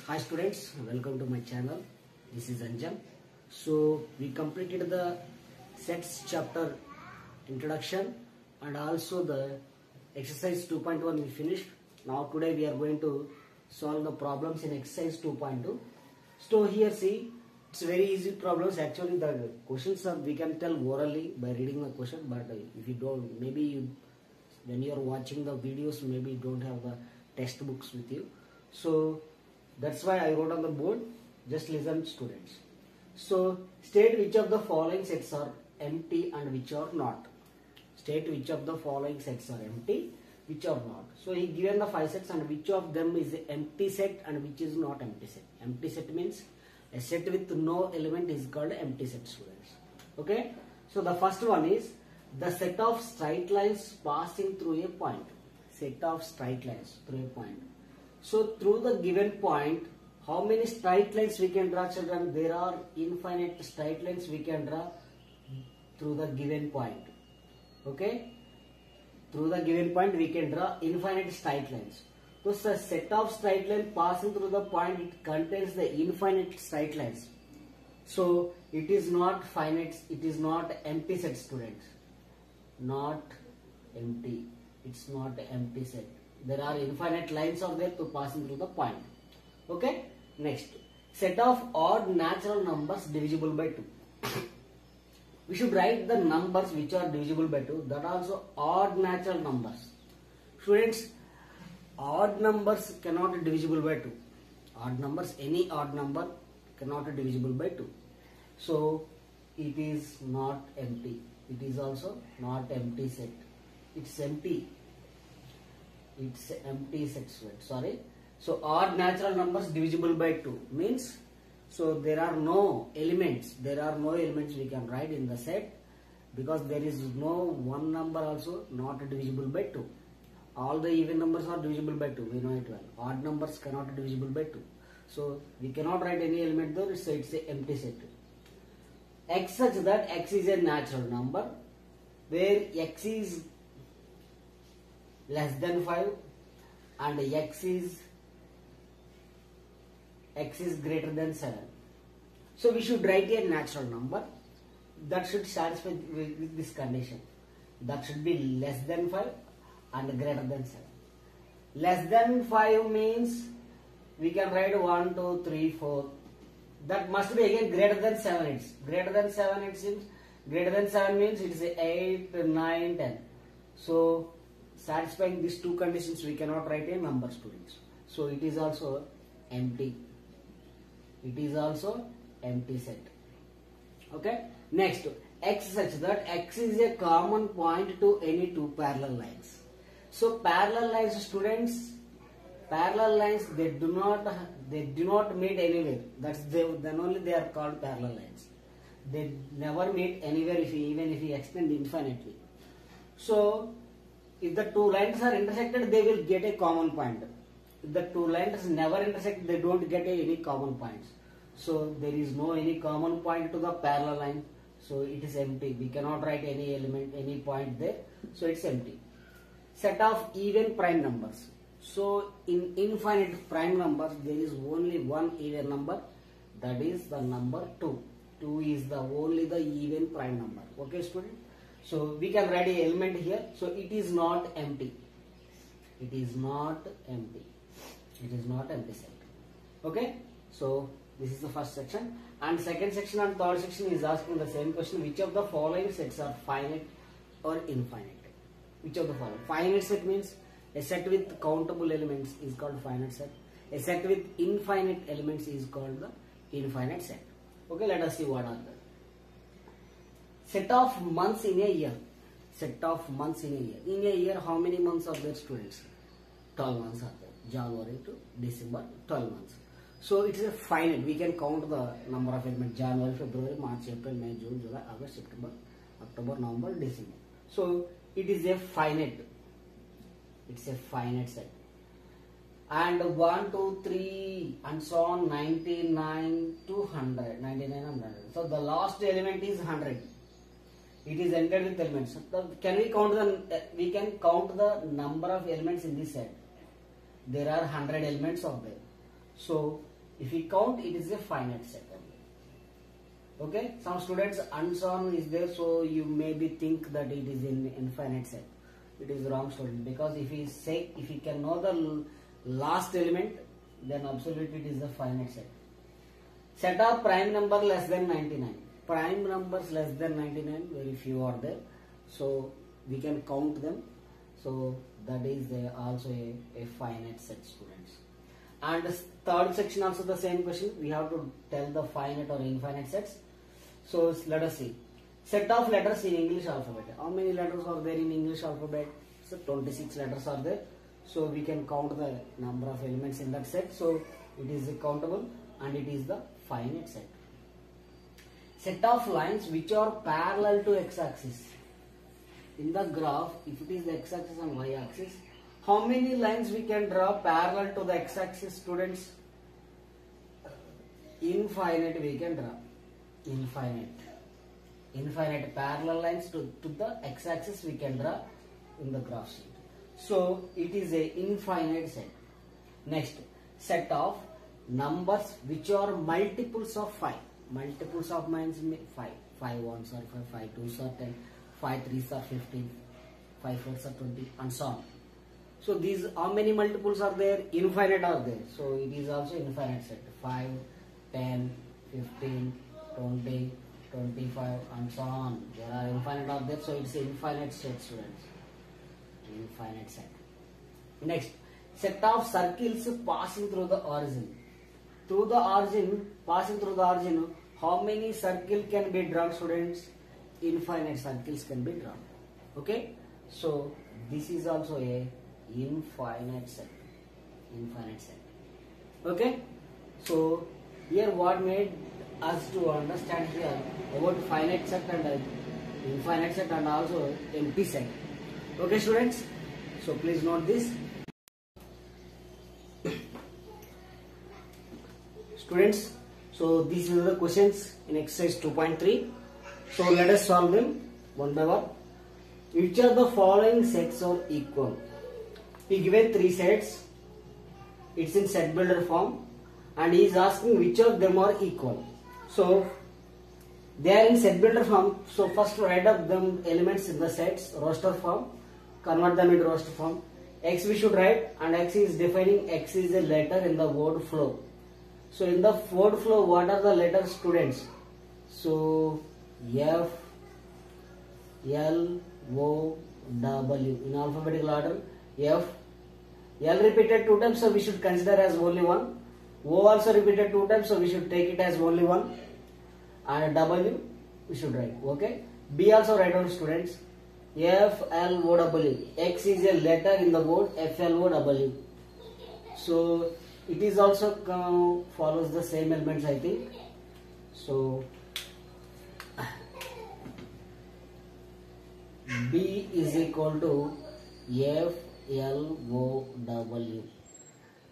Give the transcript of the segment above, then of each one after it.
Hi students, welcome to my channel. This is Anjan. So we completed the sets chapter introduction and also the exercise 2.1 we finished. Now today we are going to solve the problems in exercise 2.2. So here see, it's very easy problems. Actually the questions are we can tell orally by reading the question, but if you don't, maybe when you are watching the videos, maybe you don't have the textbooks with you. So that's why I wrote on the board. Just listen, students. So state which of the following sets are empty and which are not. State which of the following sets are empty, which are not. So he given the 5 sets and which of them is empty set and which is not empty set. Empty set means a set with no element is called empty set, students. Okay. So the first one is the set of straight lines passing through a point. Set of straight lines through a point. So through the given point, how many straight lines we can draw, children? There are infinite straight lines we can draw through the given point. Okay? Through the given point we can draw infinite straight lines. So the set of straight lines passing through the point, it contains the infinite straight lines. So it is not finite, it is not empty set, students. Not empty. It's not empty set. There are infinite lines are there to passing through the point. Okay. Next, set of odd natural numbers divisible by 2. We should write the numbers which are divisible by 2. That also odd natural numbers. Students, odd numbers cannot be divisible by 2. Odd numbers, any odd number cannot be divisible by 2. So it is not empty. It is also not empty set. It's empty. It's empty set, sorry. So odd natural numbers divisible by 2 means, so there are no elements. There are no elements we can write in the set because there is no one number also not divisible by 2. All the even numbers are divisible by 2. We know it well. Odd numbers cannot be divisible by 2. So we cannot write any element there. So it's an empty set. X such that x is a natural number where x is less than 5 and x is greater than 7. So we should write a natural number that should satisfy with this condition. That should be less than 5 and greater than 7. Less than 5 means we can write 1, 2, 3, 4. That must be again greater than 7. It's greater than 7. It seems greater than 7 means it is 8, 9, 10. So satisfying these two conditions, we cannot write a number, students. So it is also empty. It is also empty set. Okay. Next, x such that x is a common point to any two parallel lines. So parallel lines, students, parallel lines they do not meet anywhere. Then only they are called parallel lines. They never meet anywhere even if we extend infinitely. So if the two lines are intersected, they will get a common point. If the two lines never intersect, they don't get any common points. So there is no any common point to the parallel line. So it is empty. We cannot write any element, any point there. So it's empty. Set of even prime numbers. So in infinite prime numbers, there is only one even number. That is the number 2. 2 is the only the even prime number. Okay, student? So we can write an element here. So it is not empty. It is not empty. It is not empty set. Okay. So this is the first section. And second section and third section is asking the same question. Which of the following sets are finite or infinite? Which of the following? Finite set means a set with countable elements is called finite set. A set with infinite elements is called the infinite set. Okay. Let us see what are the set of months in a year. Set of months in a year. In a year, how many months are there, students? 12 months are there. January to December, 12 months. So it is a finite. We can count the number of elements. January, February, March, April, May, June, July, August, September, October, November, December. So it is a finite. It's a finite set. And 1, 2, 3 and so on, 99 to 100. 99 and 100. So the last element is 100. It is entered with elements. So can we count we can count the number of elements in this set. There are 100 elements of there. So If we count, it is a finite set only. Okay, some students unsolved is there, so you maybe think that it is in infinite set. It is wrong, student, because if we can know the last element, then absolutely it is a finite set. Set of prime number less than 99. Prime numbers less than 99, very few are there, so we can count them. So that is also a finite set, students. And the third section also the same question. We have to tell the finite or infinite sets. So let us see. Set of letters in English alphabet. How many letters are there in English alphabet? So 26 letters are there. So we can count the number of elements in that set. So it is countable and it is the finite set. Set of lines which are parallel to x-axis. In the graph, if it is the x-axis and y-axis, how many lines we can draw parallel to the x-axis, students? Infinite we can draw. Infinite parallel lines to the x-axis we can draw in the graph sheet. So it is a infinite set. Next, set of numbers which are multiples of 5. Multiples of means 5. 5 ones are 5, 5 twos are 10, 5 threes are 15, 5 fours are 20, and so on. So these, how many multiples are there? Infinite are there. So it is also infinite set. 5, 10, 15, 20, 25, and so on. There are infinite are there. So it's an infinite set, students. Infinite set. Next, set of circles passing through the origin. Passing through the origin, how many circles can be drawn, students? Infinite circles can be drawn. Okay, so this is also a infinite set. Okay, so here what made us to understand here about finite set and infinite set and also empty set. Okay, students, so please note this. Students, so these are the questions in exercise 2.3. So let us solve them one by one. Which of the following sets are equal? He given 3 sets. It's in set builder form, and he is asking which of them are equal. So they are in set builder form. So first write up them elements in the sets roster form. Convert them into roster form. X we should write, and X is defining X is a letter in the word flow. So in the word flow, what are the letters, students? So F, L, O, W in alphabetical order. F, L repeated 2 times, so we should consider as only one. O also repeated 2 times, so we should take it as only one. And W we should write. Okay. B also write down, students. F, L, O, W. X is a letter in the word F, L, O, W. So it is also follows the same elements, I think. So B is equal to F, L, O, W.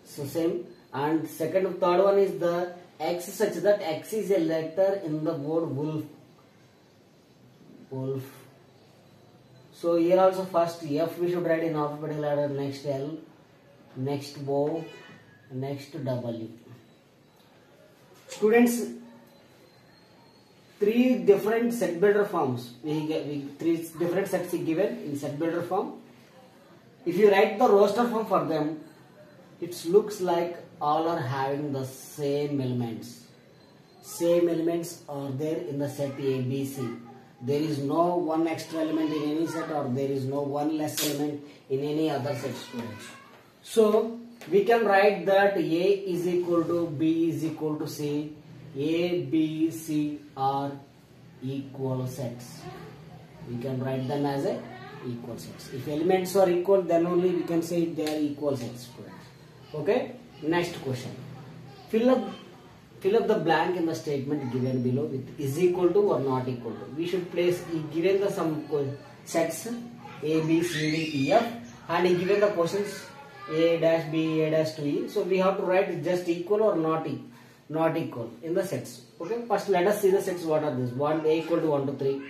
So same. And third one is the X such that X is a letter in the word wolf. So here also first F we should write in alphabetical order, next L, next O, next W. Students, 3 different set builder forms. We 3 different sets given in set builder form. If you write the roster form for them, it looks like all are having the same elements. Same elements are there in the set A, B, C. There is no one extra element in any set, or there is no one less element in any other set, students. So we can write that A is equal to B is equal to C. A, B, C are equal sets. We can write them as a equal sets. If elements are equal, then only we can say they are equal sets, students. Okay. Next question. Fill up the blank in the statement given below with is equal to or not equal to. We should place, given the some sets A, B, C, D, E, F, and given the questions A dash B, A dash to E. So we have to write just equal or not equal in the sets. Okay. First let us see the sets. What are these? A equal to 1 to 3.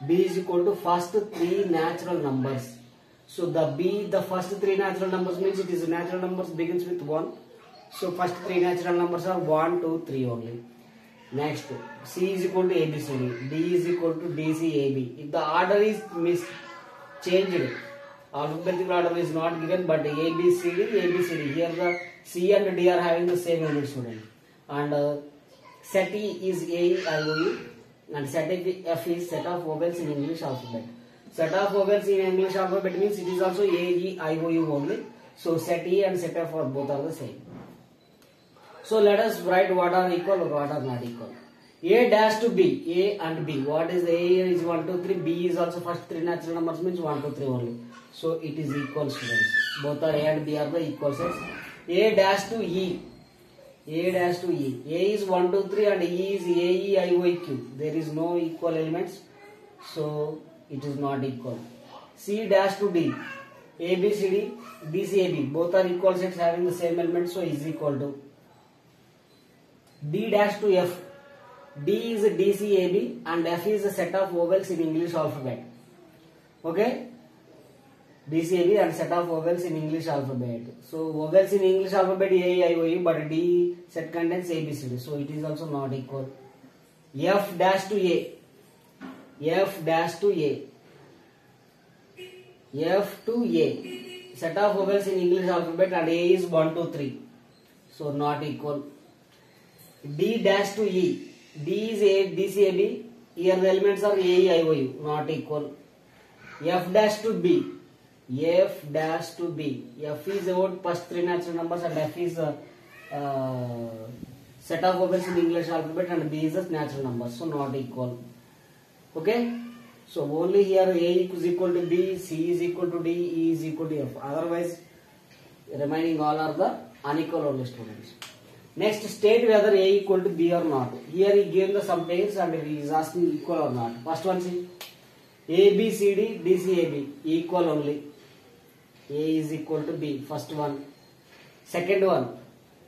B is equal to first 3 natural numbers. So the first 3 natural numbers means it is natural numbers begins with 1. So first three natural numbers are 1, 2, 3 only. Next, C is equal to ABCD, D is equal to DCAB. If the order is changed, alphabetical order is not given, but ABCD, ABCD. Here the C and D are having the same unit, student. And set E is AEIOU, and set F is set of vowels in English alphabet. Set of vowels in English alphabet means it is also AEIOU only. So set E and set F are both are the same. So let us write what are equal or what are not equal. A dash to B, A and B. What is A is 1, 2, 3. B is also first three natural numbers means 1, 2, 3 only. So it is equal, students. Both are A and B are the equal sets. A dash to E. A dash to E. A is 1, 2, 3 and E is AEIOQ. There is no equal elements. So it is not equal. C dash to D. A, B, C, D, D, C, A, B. Both are equal sets having the same elements. So is equal to. D dash to F. D is DCAB and F is a set of vowels in English alphabet. Okay? DCAB and set of vowels in English alphabet. So vowels in English alphabet A, I, O, U, but D set contains A, B, C, D. So it is also not equal. F dash to A. F dash to A. F to A. Set of vowels in English alphabet and A is 1, 2, 3. So not equal. D dash to E. D is A, DCAB. Here the elements are A, I, O, U. Not equal. F dash to B. F dash to B. F is about first three natural numbers and F is a set of vowels in English alphabet and B is a natural number. So not equal. Okay. So only here A is equal to B, C is equal to D, E is equal to F. Otherwise, remaining all are the unequal only, students. Next, state whether A equal to B or not. Here he gave the some pairs and he is asking equal or not. First one, see. A, B, C, D, D, C, A, B. Equal only. A is equal to B. First one. Second one.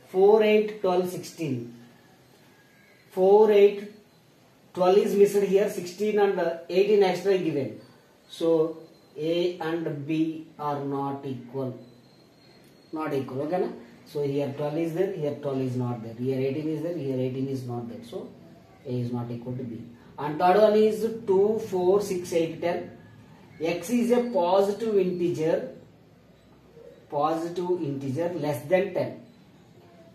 4, 8, 12, 16. 4, 8, 12 is missed here. 16 and 18 extra given. So, A and B are not equal. Not equal. Okay, na? So here 12 is there, here 12 is not there. Here 18 is there, here 18 is not there. So A is not equal to B. And third one is 2, 4, 6, 8, 10. X is a positive integer less than 10.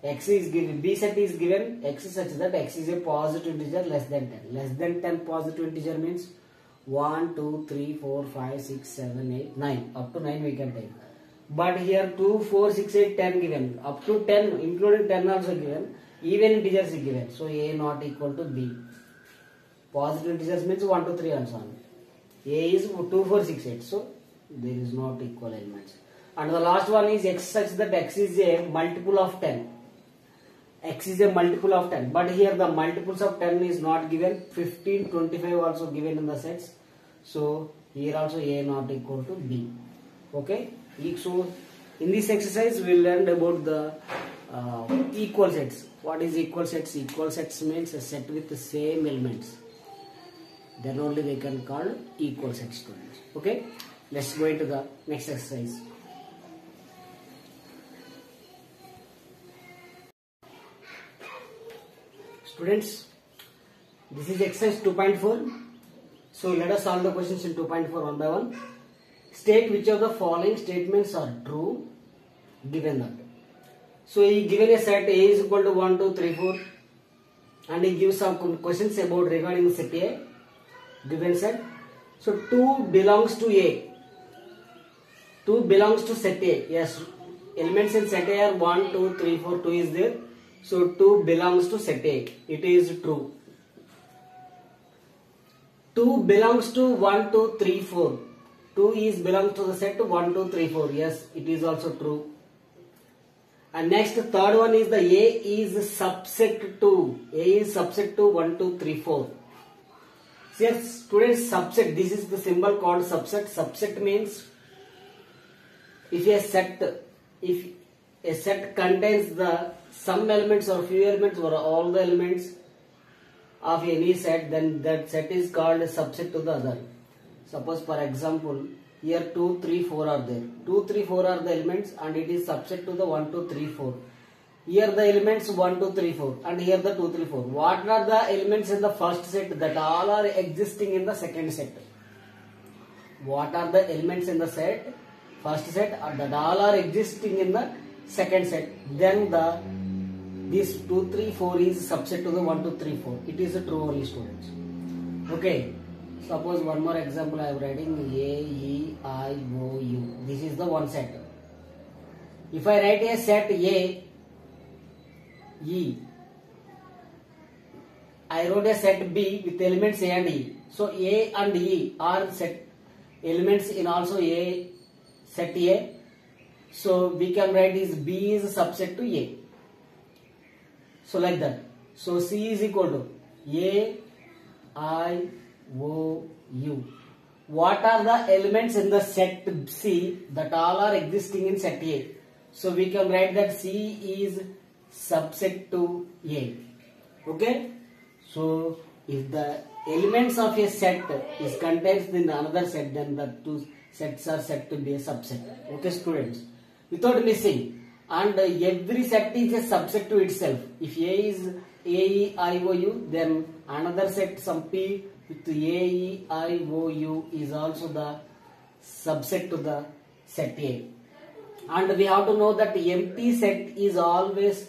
X is given, B set is given, X is such that X is a positive integer less than 10. Less than 10 positive integer means 1, 2, 3, 4, 5, 6, 7, 8, 9. Up to 9 we can take. But here 2, 4, 6, 8, 10 given. Up to 10, including 10 also given. Even integers is given. So A not equal to B. Positive integers means 1, 2, 3 and so on. A is 2, 4, 6, 8. So there is not equal elements. And the last one is X such that X is a multiple of 10. X is a multiple of 10. But here the multiples of 10 is not given. 15, 25 also given in the sets. So here also A not equal to B. Okay. So in this exercise we learned about the equal sets. What is equal sets? Equal sets means a set with the same elements. Then only they can call equal set, students. Okay. Let's go into the next exercise. Students, this is exercise 2.4. So let us solve the questions in 2.4 one by one. State which of the following statements are true given that. So he given a set A is equal to 1, 2, 3, 4 and he gives some questions about regarding set A given set. So 2 belongs to A. 2 belongs to set A. Yes, elements in set A are 1, 2, 3, 4, 2 is there. So 2 belongs to set A. It is true. 2 belongs to 1, 2, 3, 4. 2 is belongs to the set 1, 2, 3, 4. Yes, it is also true. And next, third one is the A is subset to. A is subset to 1, 2, 3, 4. So yes, students, subset. This is the symbol called subset. Subset means if a set contains the some elements or few elements or all the elements of any set, then that set is called a subset to the other. Suppose for example, here 2, 3, 4 are there. 2, 3, 4 are the elements and it is subset to the 1, 2, 3, 4. Here the elements 1, 2, 3, 4 and here the 2, 3, 4. What are the elements in the first set that all are existing in the second set? What are the elements in the set, first set that all are existing in the second set? Then this 2, 3, 4 is subset to the 1, 2, 3, 4. It is a true only, students. Okay. Suppose one more example I am writing A, E, I, O, U. This is the one set. If I write a set A, E, I wrote a set B with elements A and E. So A and E are set elements in also A, set A. So we can write is B is a subset to A. So like that. So C is equal to A, I, O, U. What are the elements in the set C that all are existing in set A? So we can write that C is subset to A. Okay. So if the elements of a set is contained in another set, then the two sets are said to be a subset. Okay, students. Without missing. And every set is a subset to itself. If A is A, E, I, O, U, then another set, some P with A, E, I, O, U is also the subset to the set A. And we have to know that empty set is always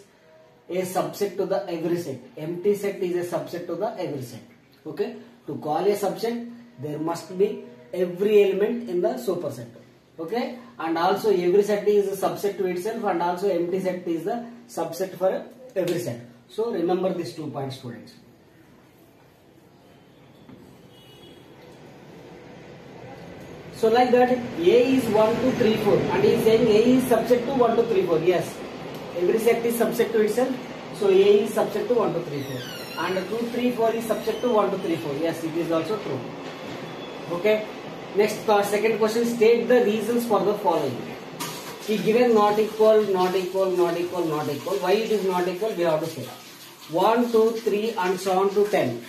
a subset to the every set. Empty set is a subset to the every set. Okay. To call a subset, there must be every element in the superset. Okay. And also every set is a subset to itself, and also empty set is the subset for every set. So remember these 2 points, students. So like that, A is 1, 2, 3, 4 and he is saying A is subset to 1, 2, 3, 4. Yes. Every set is subset to itself. So A is subset to 1, 2, 3, 4. And 2, 3, 4 is subset to 1, 2, 3, 4. Yes, it is also true. Okay. Next, second question. State the reasons for the following. He given not equal, not equal, not equal, not equal. Why it is not equal? We have to say 1, 2, 3 and so on to 10.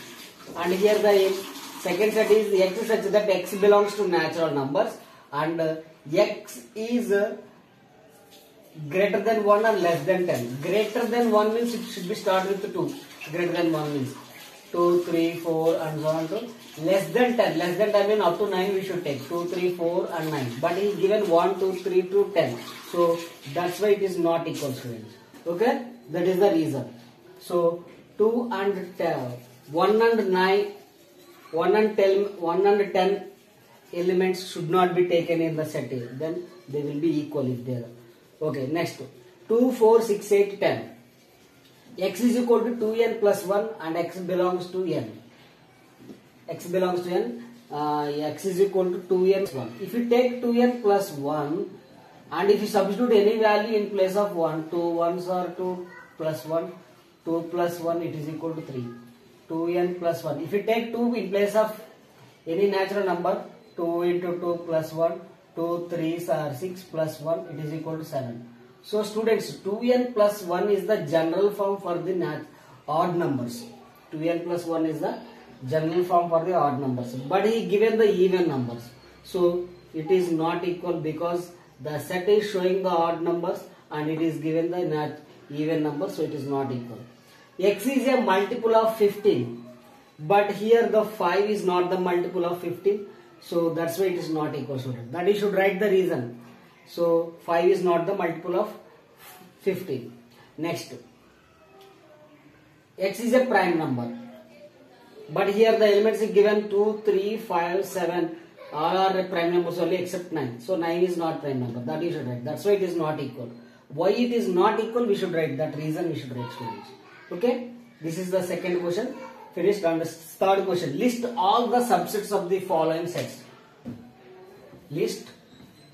And here the second set is X such that X belongs to natural numbers and X is greater than 1 and less than 10. Greater than 1 means it should be started with 2. Greater than 1 means 2, 3, 4 and so on to less than 10. Less than 10 means up to 9 we should take. 2, 3, 4 and 9. But he is given 1, 2, 3 to 10. So that's why it is not equal, students. Okay. That is the reason. So 2 and 10, 1 and 9, 1 and 10 elements should not be taken in the set A. Then they will be equal if they are. Okay, next 2, 4, 6, 8, 10. X is equal to 2n plus 1 and X belongs to n. X belongs to n. X is equal to 2n plus 1. If you take 2n plus 1 and if you substitute any value in place of 1, 2 1s are 2 plus 1, 2 plus 1 it is equal to 3. 2n plus 1. If you take 2 in place of any natural number, 2 into 2 plus 1, 2 3s are 6 plus 1, it is equal to 7. So students, 2n plus 1 is the general form for the odd numbers. 2n plus 1 is the general form for the odd numbers. But he given the even numbers. So it is not equal because the set is showing the odd numbers and it is given the even numbers, so it is not equal. X is a multiple of 15, but here the 5 is not the multiple of 15, so that's why it is not equal, student. That you should write the reason. So 5 is not the multiple of 15. Next, X is a prime number, but here the elements is given 2, 3, 5, 7, all are prime numbers only except 9. So 9 is not prime number, that you should write. That's why it is not equal. Why it is not equal, we should write that reason, we should write, students. Okay, this is the second question. Finished. And the third question, list all the subsets of the following sets. List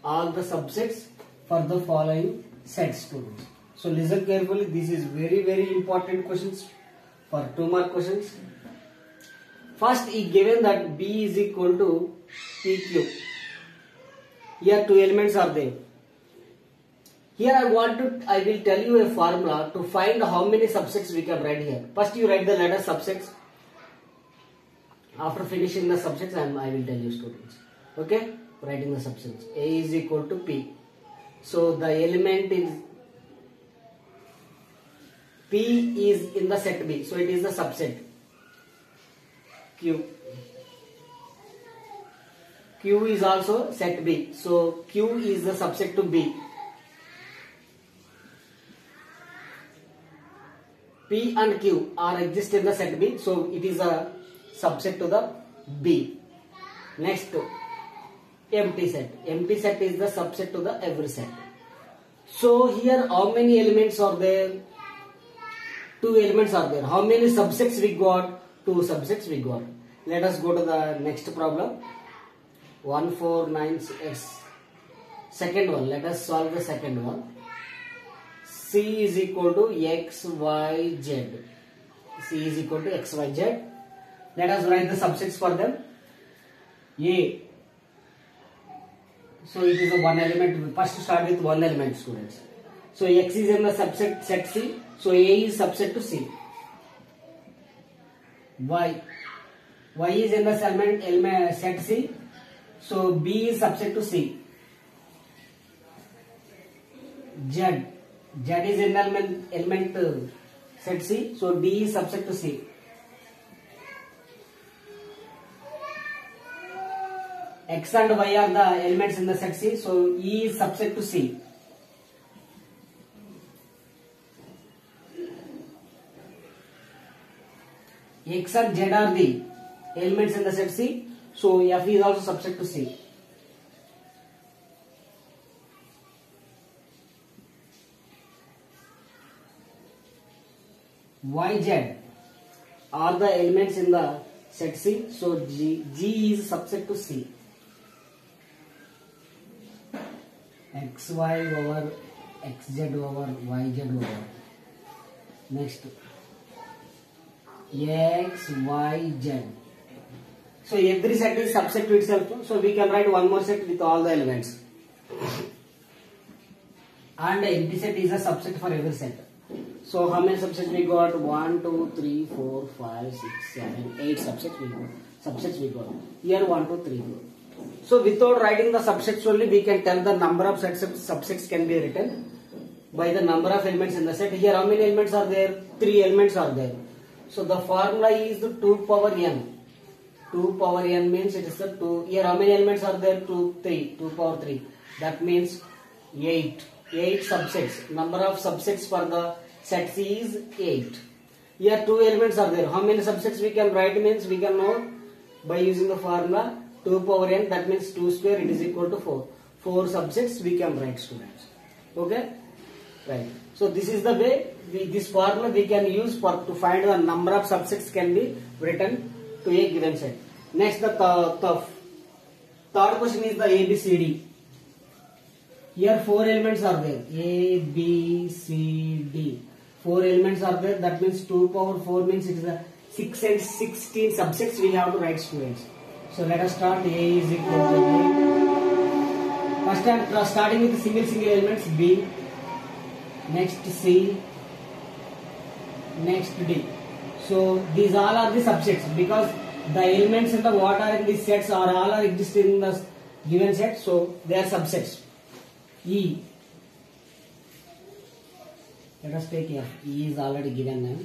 all the subsets for the following sets, students. So listen carefully, this is very very important questions for 2 mark questions. First, he given that B is equal to PQ. Here 2 elements are there. Here I will tell you a formula to find how many subsets we can write here. First you write the letter subsets. After finishing the subsets, I will tell you, students. Okay, writing the subsets. A is equal to P. So the element is P is in the set B, so it is the subset. Q. Q is also set B, so Q is the subset to B. P and Q are exist in the set B, so it is a subset to the B. Next, empty set. Empty set is the subset to the every set. So here how many elements are there? 2 elements are there. How many subsets we got? 2 subsets we got. Let us go to the next problem. 1496. Second one. Let us solve the second one. C is equal to XYZ. C is equal to XYZ. Let us write the subsets for them. A. So it is a one element. First start with one element, students. So X is in the subset set C. So A is subset to C. Y. Y is in the element set C. So B is subset to C. Z. Z is in the element set C. So D is subset to C. X and Y are the elements in the set C. So E is subset to C. X and Z are the elements in the set C. So F is also subset to C. Y, Z are the elements in the set C. So G is subset to C. XY over XZ over YZ over. Next. X, Y, Z. So every set is subset to itself. So we can write one more set with all the elements. And empty set is a subset for every set. So how many subsets we got? 1, 2, 3, 4, 5, 6, 7, 8 subsets we got. Here 1, 2, 3, 4. So without writing the subsets only, we can tell the number of subsets can be written by the number of elements in the set. Here how many elements are there? 3 elements are there. So the formula is the 2 power n. 2 power n means it is the 2. Here how many elements are there? 2 power 3. That means 8. 8 subsets. Number of subsets for the set C is 8. Here 2 elements are there. How many subsets we can write means we can know by using the formula 2 power n, that means 2 square, it is equal to 4. 4 subsets we can write, students. Okay? Right. So this is the way this formula we can use to find the number of subsets can be written to a given set. Next, the third question is the ABCD. Here 4 elements are there. A, B, C, D. 4 elements are there. That means 2 power 4 means it is a 6 and 16 subsets we have to write, students. So let us start. A is equal to A. First I am starting with single elements B. Next C. Next D. So these all are the subsets because the elements in the what are in these sets are all are existing in the given set. So they are subsets. E. Let us take here. E is already given now.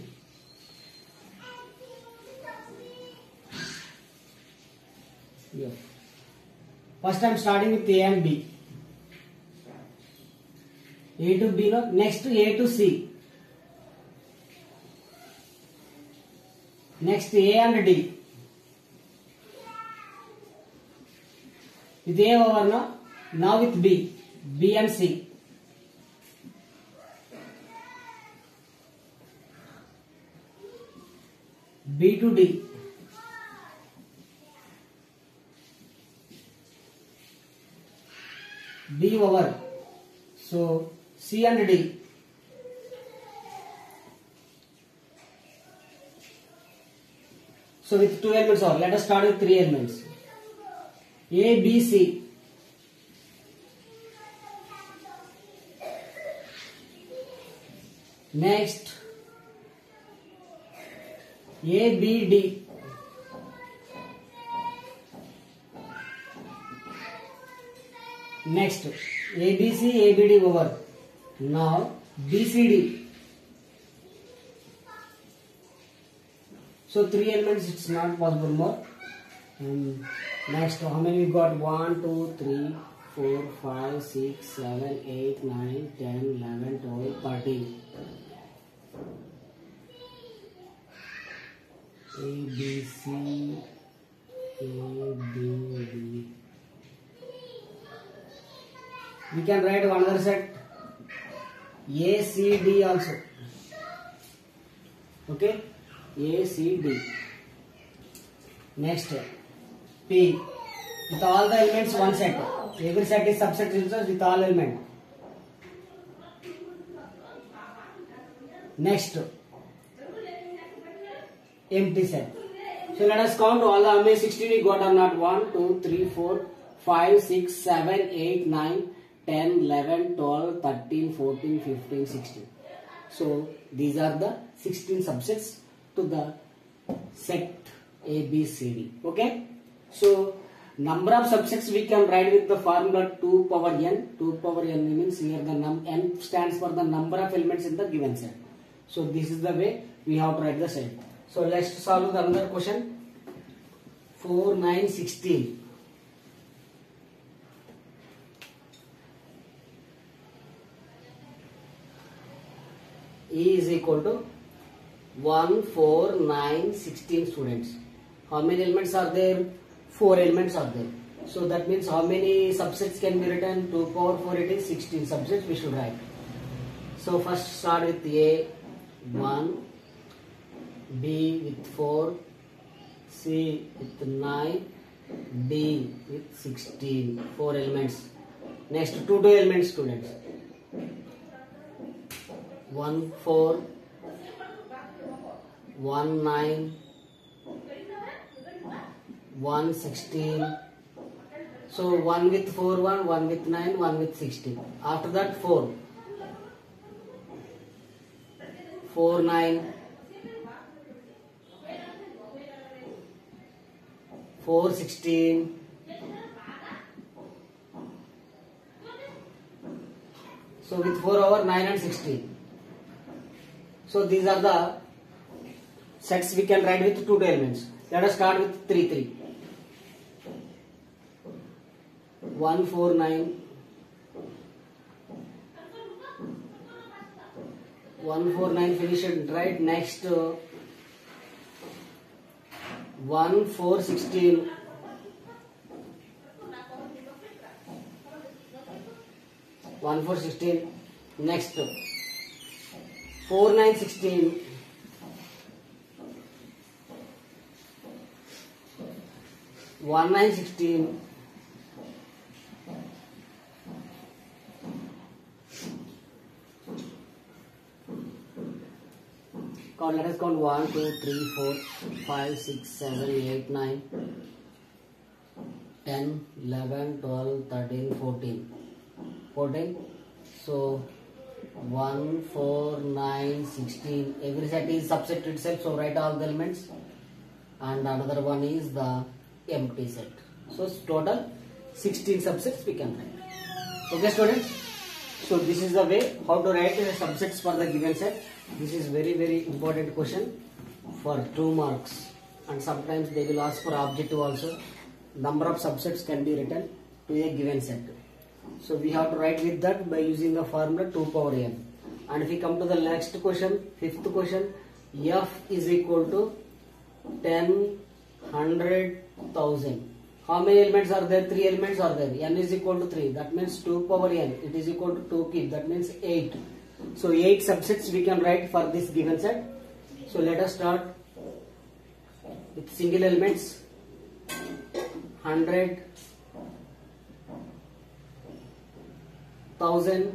Here. First I am starting with A and B. A to B, no? Next to A to C. Next A and D. With A over now. Now with B. B and C. B to D. B over. So C and D. So with 2 elements or let us start with 3 elements. A, B, C. Next A, B, D. Next A, B, C, A, B, D over. Now B, C, D. So 3 elements it's not possible more. And next, how many we got? 1, 2, 3, 4, 5, 6, 7, 8, 9, 10, 11, 12, 13. A, B, C, A, B, D. We can write another set A, C, D also. Okay, A, C, D. Next, P. With all the elements one set. Every set is subset with all elements. Next, empty set. So let us count all the how many 16 we got or not. 1, 2, 3, 4, 5, 6, 7, 8, 9, 10, 11, 12, 13, 14, 15, 16. So these are the 16 subsets to the set A, B, C, D. Okay. So number of subsets we can write with the formula 2 power n. 2 power n means here the n stands for the number of elements in the given set. So this is the way we have to write the set. So let's solve the another question. 4, 9, 16. E is equal to 1, 4, 9, 16 students. How many elements are there? 4 elements are there. So that means how many subsets can be written? 2 power 4 it is 16 subsets we should write. So first start with A, 1, B with 4, C with 9, D with 16. 4 elements. Next 2 elements students. 1, 4, 1, 9, 1, 16. So 1 with 4, 1 with 9, 1 with 16. After that 4, 4, 9, 4, 16. So with 4 over 9 and 16. So these are the sets we can write with 2 elements. Let us start with 3, 3. 1, 4, 9. 1, 4, 9 finish it right. Next 1, 4, 16. 1, 4, 16. Next 4, 9, 16. 1, 9, 16. Count, let us count 1, 2, 3, 4, 5, 6, 7, 8, 9, 10, 11, 12, 13, 14. 14. So 1, 4, 9, 16. Every set is subset itself, so write all the elements. And another one is the empty set. So total 16 subsets we can write. Okay students. So this is the way how to write the subsets for the given set. This is very important question for 2 marks. And sometimes they will ask for objective also. Number of subsets can be written to a given set. So we have to write with that by using the formula 2 power n. And if we come to the next question, 5th question, F is equal to 10, 100, 1000. How many elements are there? 3 elements are there. N is equal to 3. That means 2 power n. It is equal to 2 cube. That means 8. So 8 subsets we can write for this given set. So let us start with single elements. 100, 1000.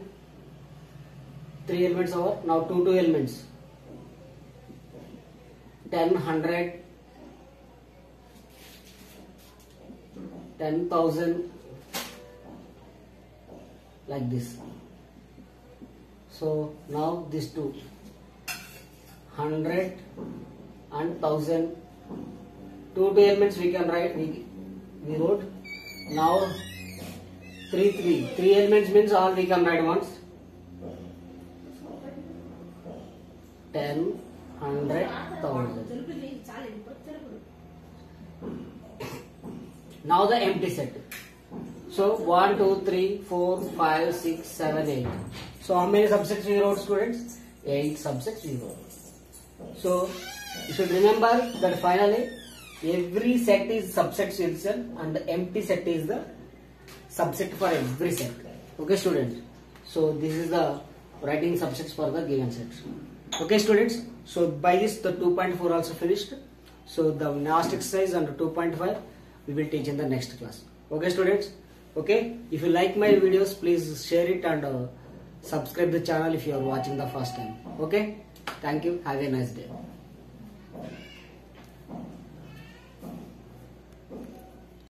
3 elements over. Now 2 elements. 10, 100. 10,000, like this. So now these 2, 100 and 1000. 2 elements we can write. We wrote. Now 3 elements means all we can write once. 10, 100, 1000. Now the empty set. So 1, 2, 3, 4, 5, 6, 7, 8. So how many subsets we wrote, students? 8 subsets we wrote. So you should remember that finally every set is subset itself and the empty set is the subset for every set. Okay, students. So this is the writing subsets for the given sets. Okay, students. So by this the 2.4 also finished. So the last exercise under 2.5 we will teach in the next class. Okay, students. Okay. If you like my videos, please share it and subscribe the channel if you are watching the first time. Okay. Thank you. Have a nice day.